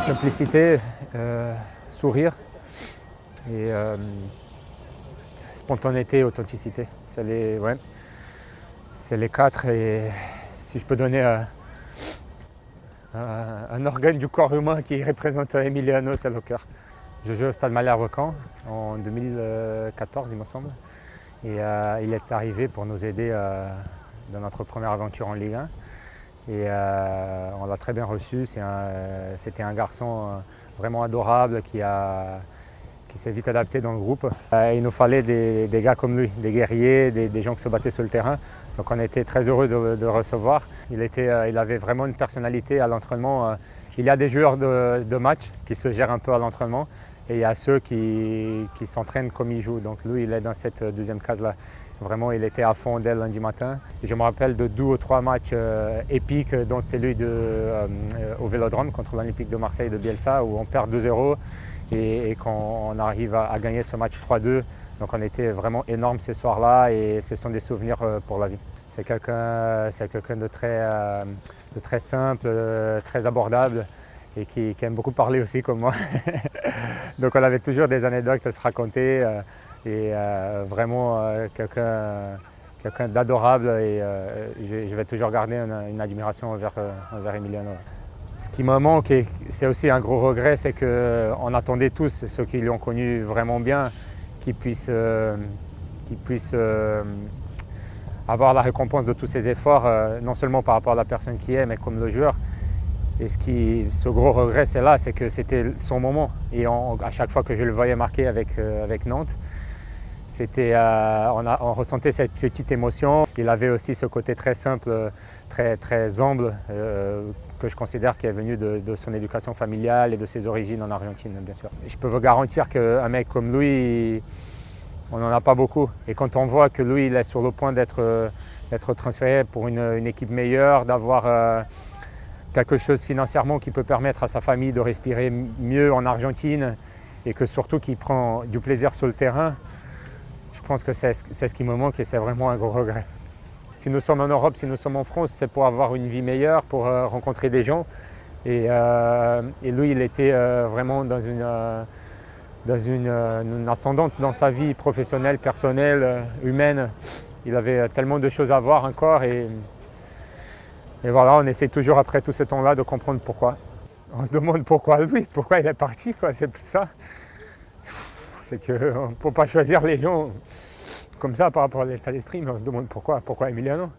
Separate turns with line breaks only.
Simplicité, sourire et spontanéité, authenticité. C'est les quatre. Et si je peux donner un organe du corps humain qui représente Emiliano, c'est le cœur. Je joue au Stade Malherbe-Caen en 2014, il me semble. Et il est arrivé pour nous aider dans notre première aventure en Ligue 1. Et on l'a très bien reçu. C'était un garçon vraiment adorable qui s'est vite adapté dans le groupe. Il nous fallait des gars comme lui, des guerriers, des gens qui se battaient sur le terrain. Donc on était très heureux de le recevoir. Il avait vraiment une personnalité à l'entraînement. Il y a des joueurs de match qui se gèrent un peu à l'entraînement et il y a ceux qui s'entraînent comme ils jouent. Donc lui, il est dans cette deuxième case-là. Vraiment, il était à fond dès lundi matin. Et je me rappelle de 2 ou 3 matchs épiques, dont celui au Vélodrome contre l'Olympique de Marseille de Bielsa, où on perd 2-0 et qu'on arrive à gagner ce match 3-2. Donc on était vraiment énorme ces soirs-là et ce sont des souvenirs pour la vie. C'est quelqu'un de très simple, très abordable et qui aime beaucoup parler aussi comme moi. Donc on avait toujours des anecdotes à se raconter. Et vraiment quelqu'un d'adorable et je vais toujours garder une admiration envers Emiliano. Ce qui me manque, et c'est aussi un gros regret, c'est qu'on attendait tous, ceux qui l'ont connu vraiment bien, qu'ils puissent avoir la récompense de tous ses efforts, non seulement par rapport à la personne qui est, mais comme le joueur. Et ce gros regret, c'est que c'était son moment. Et à chaque fois que je le voyais marquer avec Nantes, on ressentait cette petite émotion. Il avait aussi ce côté très simple, très humble, que je considère qui est venu de son éducation familiale et de ses origines en Argentine, bien sûr. Je peux vous garantir qu'un mec comme lui, on n'en a pas beaucoup. Et quand on voit que lui, il est sur le point d'être transféré pour une équipe meilleure, d'avoir quelque chose financièrement qui peut permettre à sa famille de respirer mieux en Argentine et que surtout qu'il prend du plaisir sur le terrain, je pense que c'est ce qui me manque et c'est vraiment un gros regret. Si nous sommes en Europe, si nous sommes en France, c'est pour avoir une vie meilleure, pour rencontrer des gens. Et lui, il était vraiment dans une ascendante dans sa vie professionnelle, personnelle, humaine. Il avait tellement de choses à voir encore. Et voilà, on essaie toujours après tout ce temps-là de comprendre pourquoi. On se demande pourquoi lui, pourquoi il est parti, quoi. C'est plus ça. C'est qu'on ne peut pas choisir les gens comme ça par rapport à l'état d'esprit, mais on se demande pourquoi Emiliano.